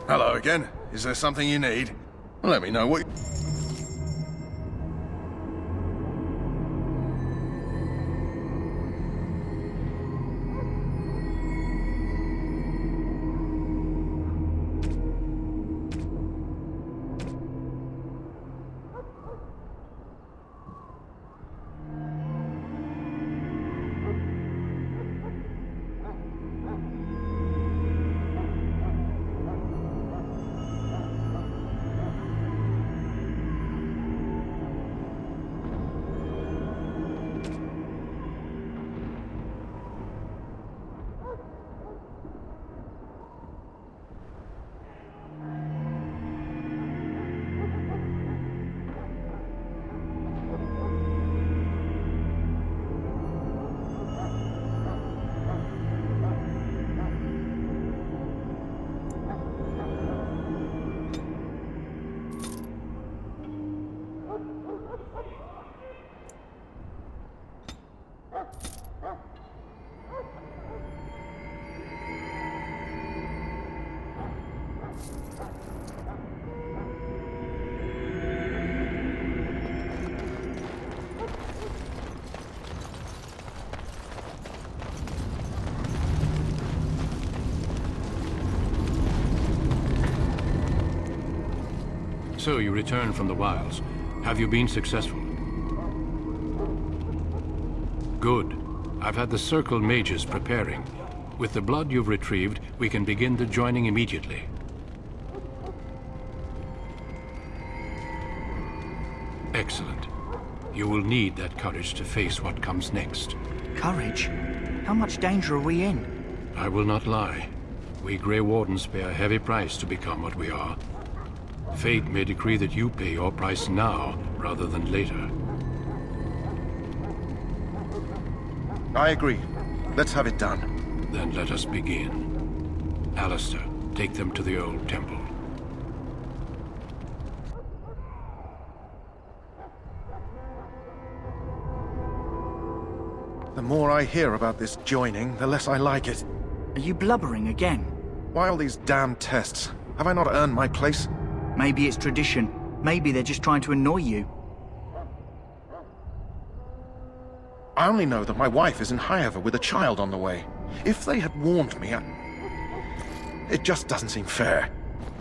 Hello again. Is there something you need? Let me know what... So you returned from the wilds. Have you been successful? Good. I've had the Circle mages preparing. With the blood you've retrieved, we can begin the joining immediately. Excellent. You will need that courage to face what comes next. Courage? How much danger are we in? I will not lie. We Grey Wardens pay a heavy price to become what we are. Fate may decree that you pay your price now, rather than later. I agree. Let's have it done. Then let us begin. Alistair, take them to the old temple. The more I hear about this joining, the less I like it. Are you blubbering again? Why all these damn tests? Have I not earned my place? Maybe it's tradition. Maybe they're just trying to annoy you. I only know that my wife is in Highever with a child on the way. If they had warned me, it just doesn't seem fair.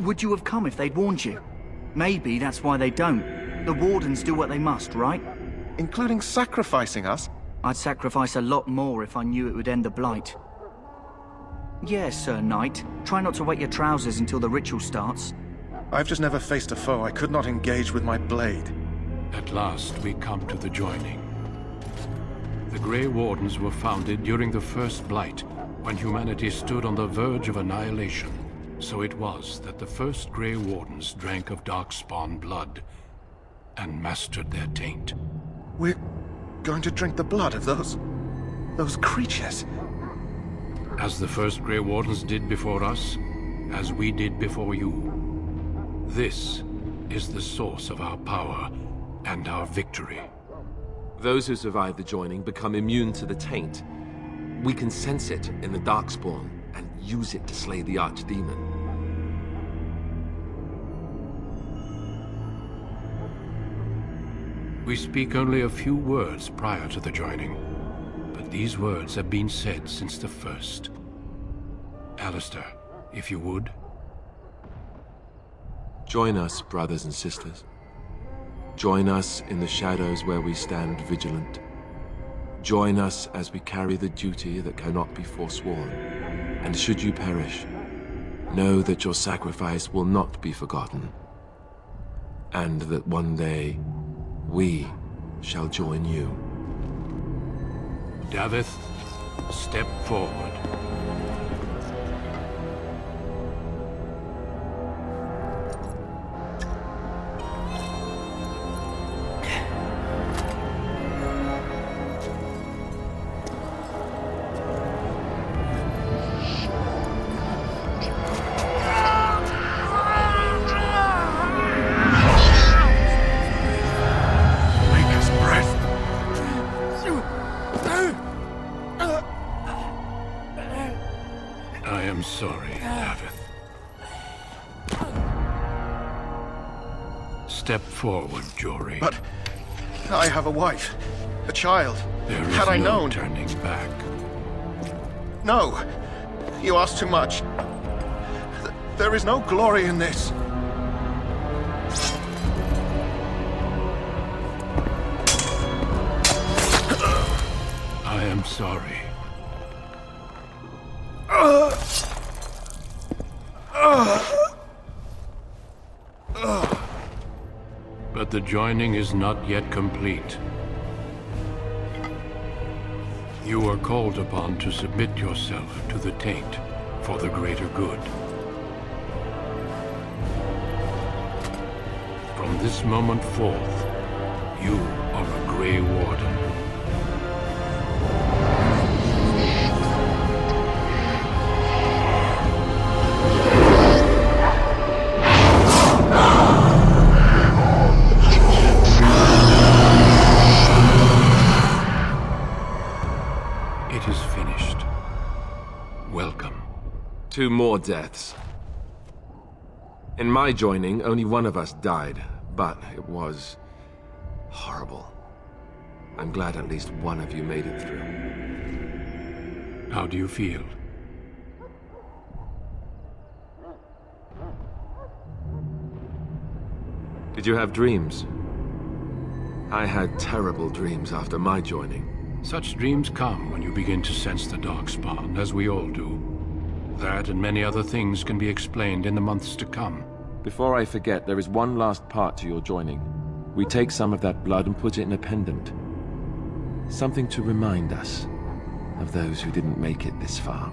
Would you have come if they'd warned you? Maybe that's why they don't. The Wardens do what they must, right? Including sacrificing us? I'd sacrifice a lot more if I knew it would end the Blight. Yes, Sir Knight. Try not to wet your trousers until the ritual starts. I've just never faced a foe I could not engage with my blade. At last, we come to the joining. The Grey Wardens were founded during the First Blight, when humanity stood on the verge of annihilation. So it was that the first Grey Wardens drank of Darkspawn blood, and mastered their taint. We're going to drink the blood of those creatures? As the first Grey Wardens did before us, as we did before you. This is the source of our power and our victory. Those who survive the joining become immune to the taint. We can sense it in the Darkspawn and use it to slay the Archdemon. We speak only a few words prior to the joining, but these words have been said since the first. Alistair, if you would. Join us, brothers and sisters. Join us in the shadows where we stand vigilant. Join us as we carry the duty that cannot be forsworn. And should you perish, know that your sacrifice will not be forgotten. And that one day, we shall join you. Davith, step forward. Step forward, Jory. But I have a wife, a child. There is Had I no known... turning back. No, you ask too much. There is no glory in this. I am sorry. But the joining is not yet complete. You are called upon to submit yourself to the taint for the greater good. From this moment forth, you are a Grey Warden. It is finished. Welcome. 2 more deaths. In my joining, only one of us died, but it was horrible. I'm glad at least one of you made it through. How do you feel? Did you have dreams? I had terrible dreams after my joining. Such dreams come when you begin to sense the Darkspawn, as we all do. That and many other things can be explained in the months to come. Before I forget, there is one last part to your joining. We take some of that blood and put it in a pendant. Something to remind us of those who didn't make it this far.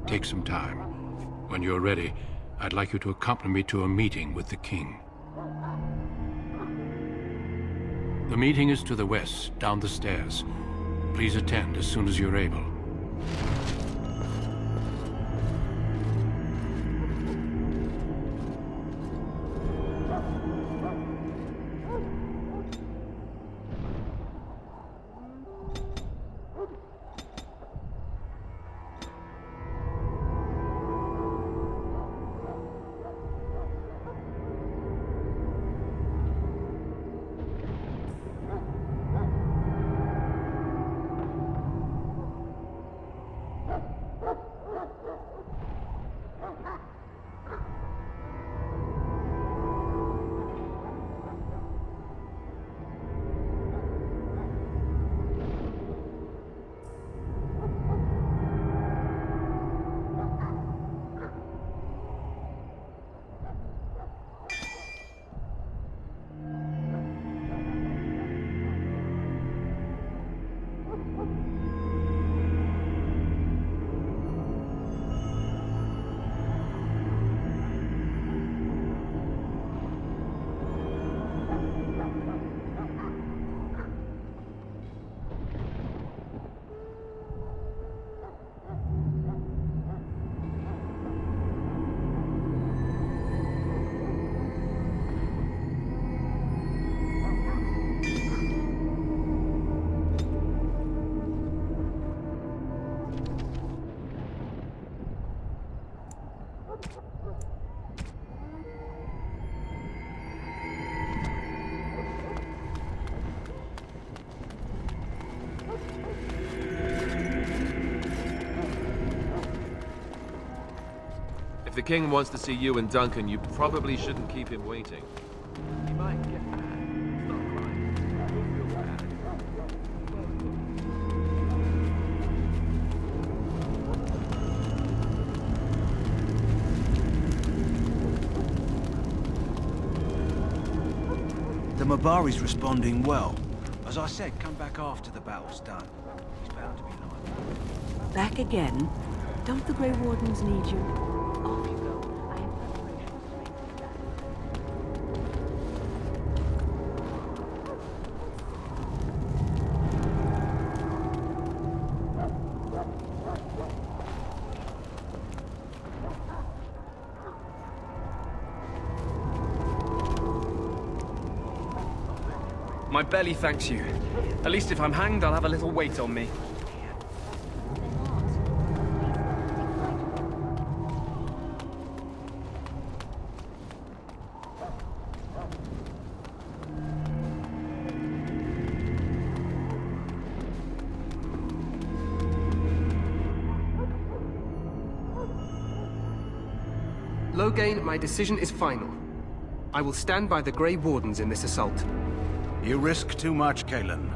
Take some time. When you're ready, I'd like you to accompany me to a meeting with the king. The meeting is to the west, down the stairs. Please attend as soon as you're able. If the king wants to see you and Duncan, you probably shouldn't keep him waiting. He might get mad. Stop crying. You'll feel bad. The Mabari's responding well. As I said, come back after the battle's done. He's bound to be like. Back again? Don't the Grey Wardens need you? Off you go. I have preparations to make you back. My belly thanks you. At least if I'm hanged, I'll have a little weight on me. Loghain, my decision is final. I will stand by the Grey Wardens in this assault. You risk too much, Kalen.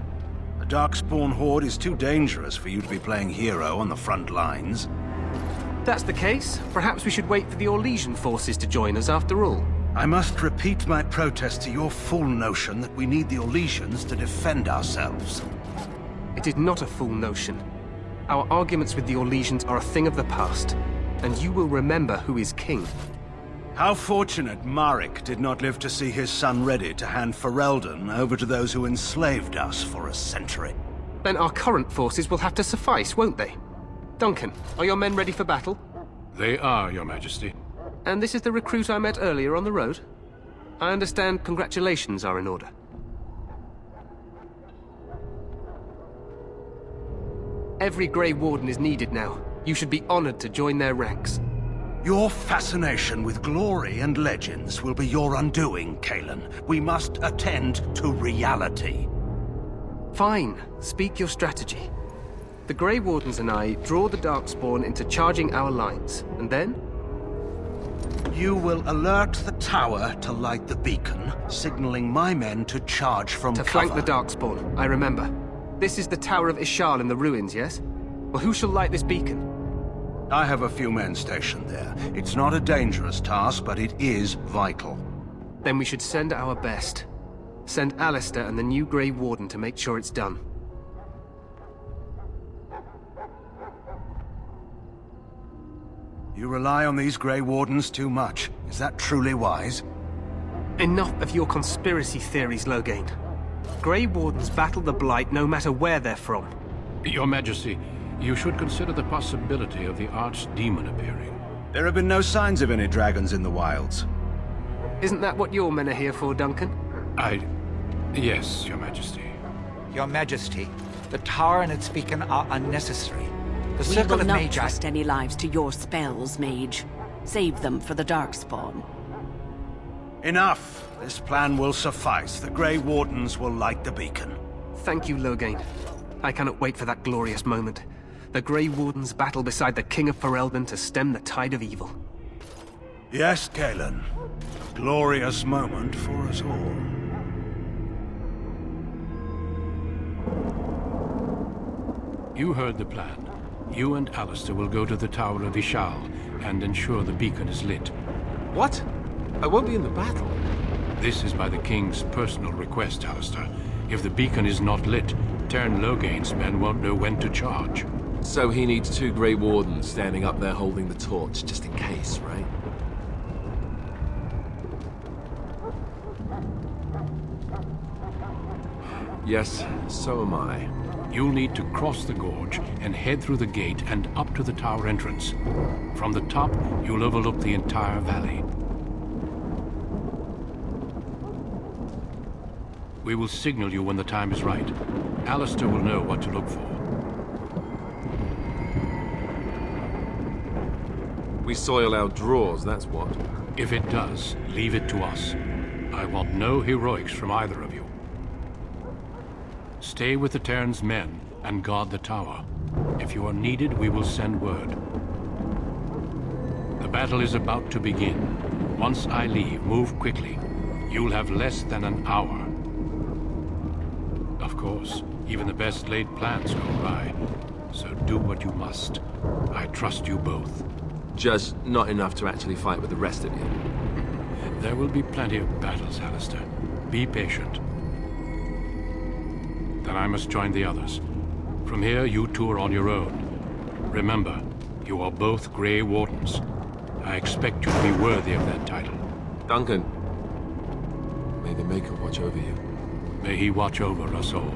The Darkspawn Horde is too dangerous for you to be playing hero on the front lines. That's the case. Perhaps we should wait for the Orlesian forces to join us after all. I must repeat my protest to your fool notion that we need the Orlesians to defend ourselves. It is not a fool notion. Our arguments with the Orlesians are a thing of the past, and you will remember who is king. How fortunate Marek did not live to see his son ready to hand Ferelden over to those who enslaved us for a century. Then our current forces will have to suffice, won't they? Duncan, are your men ready for battle? They are, Your Majesty. And this is the recruit I met earlier on the road? I understand congratulations are in order. Every Grey Warden is needed now. You should be honored to join their ranks. Your fascination with glory and legends will be your undoing, Kalen. We must attend to reality. Fine. Speak your strategy. The Grey Wardens and I draw the Darkspawn into charging our lines, and then? You will alert the tower to light the beacon, signaling my men to charge from To cover. flank the Darkspawn, I remember. This is the Tower of Ishal in the ruins, yes? Well, who shall light this beacon? I have a few men stationed there. It's not a dangerous task, but it is vital. Then we should send our best. Send Alistair and the new Grey Warden to make sure it's done. You rely on these Grey Wardens too much. Is that truly wise? Enough of your conspiracy theories, Loghain. Grey Wardens battle the Blight no matter where they're from. Your Majesty, you should consider the possibility of the Archdemon appearing. There have been no signs of any dragons in the wilds. Isn't that what your men are here for, Duncan? Yes, Your Majesty. Your Majesty, the tower and its beacon are unnecessary. The We circle will of not Magi... trust any lives to your spells, Mage. Save them for the Darkspawn. Enough! This plan will suffice. The Grey Wardens will light the beacon. Thank you, Loghain. I cannot wait for that glorious moment. The Grey Wardens battle beside the King of Ferelden to stem the tide of evil. Yes, Kalen. A glorious moment for us all. You heard the plan. You and Alistair will go to the Tower of Ishal and ensure the beacon is lit. What? I won't be in the battle. This is by the King's personal request, Alistair. If the beacon is not lit, Tern Loghain's men won't know when to charge. So he needs 2 Grey Wardens standing up there holding the torch, just in case, right? Yes, so am I. You'll need to cross the gorge and head through the gate and up to the tower entrance. From the top, you'll overlook the entire valley. We will signal you when the time is right. Alistair will know what to look for. We soil our drawers, that's what. If it does, leave it to us. I want no heroics from either of you. Stay with the Terran's men and guard the tower. If you are needed, we will send word. The battle is about to begin. Once I leave, move quickly. You'll have less than an hour. Of course, even the best laid plans go awry. So do what you must. I trust you both. Just not enough to actually fight with the rest of you. There will be plenty of battles, Alistair. Be patient. Then I must join the others. From here, you two are on your own. Remember, you are both Grey Wardens. I expect you to be worthy of that title. Duncan, may the Maker watch over you. May he watch over us all.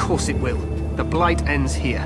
course it will. The Blight ends here.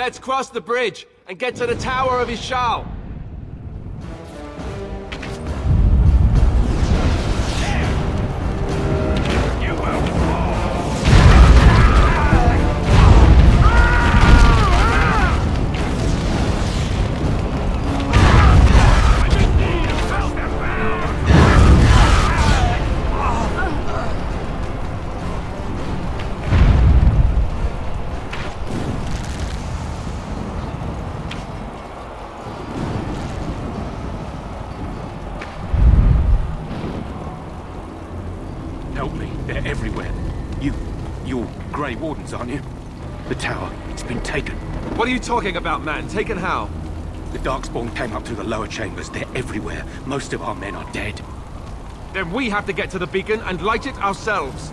Let's cross the bridge and get to the Tower of Ishal. Help me. They're everywhere. You're Grey Wardens, aren't you? The tower, it's been taken. What are you talking about, man? Taken how? The Darkspawn came up through the lower chambers. They're everywhere. Most of our men are dead. Then we have to get to the beacon and light it ourselves.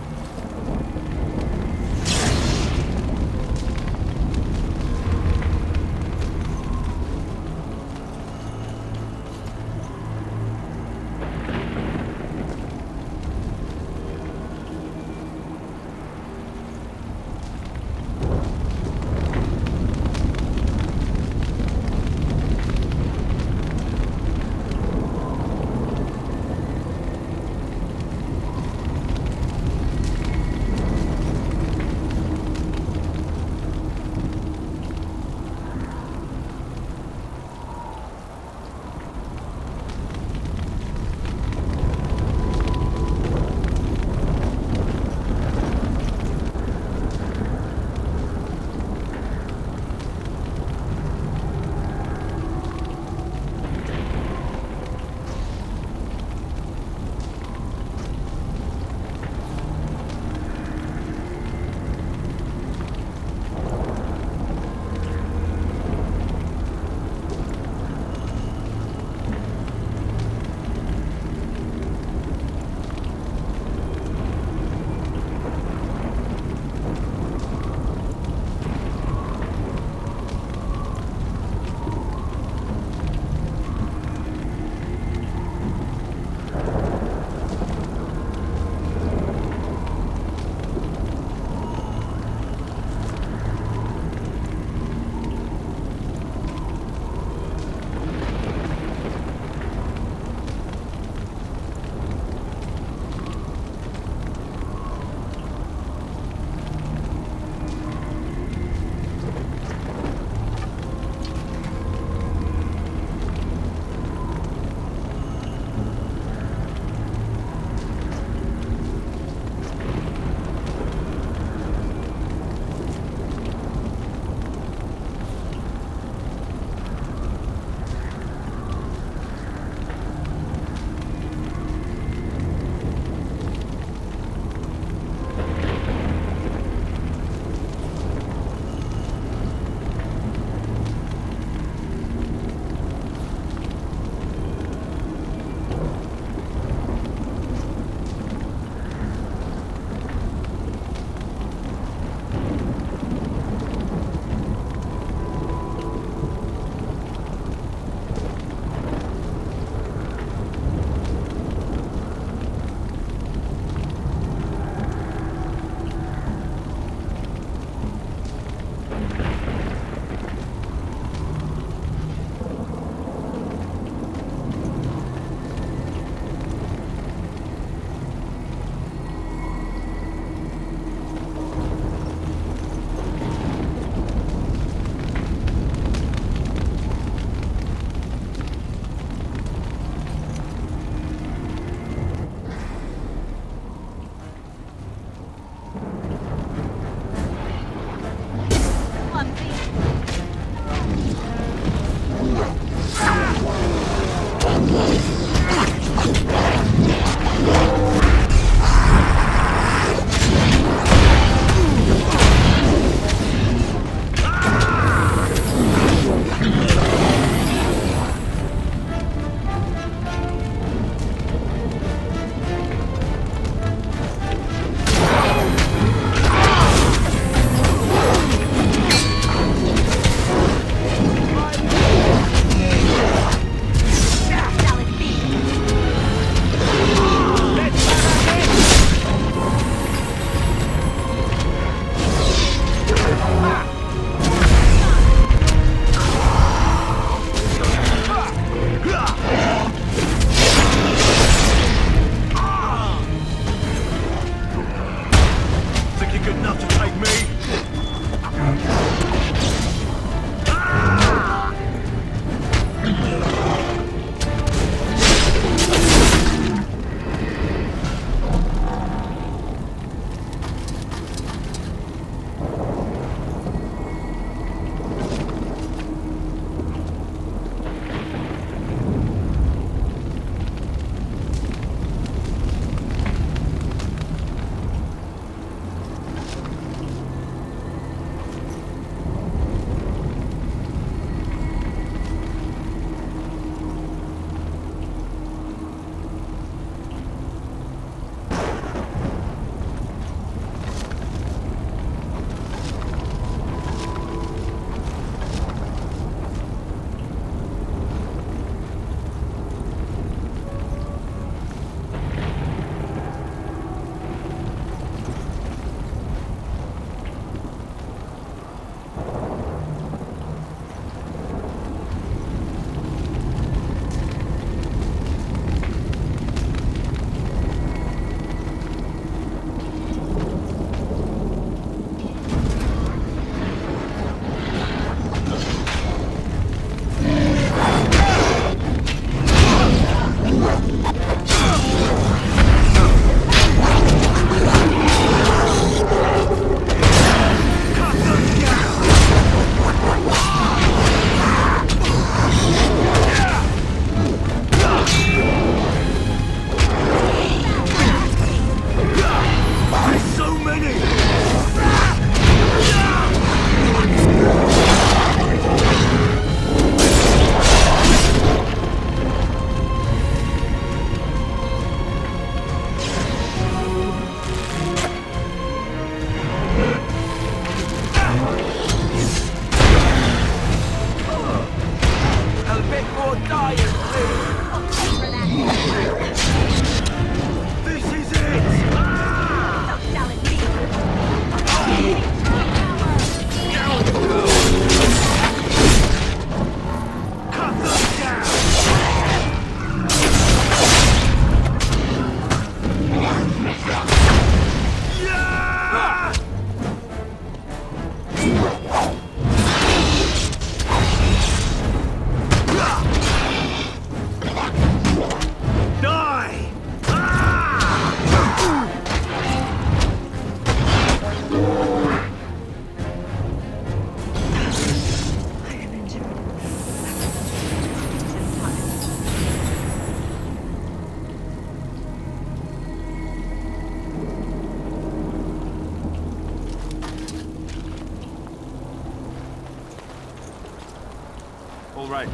All right.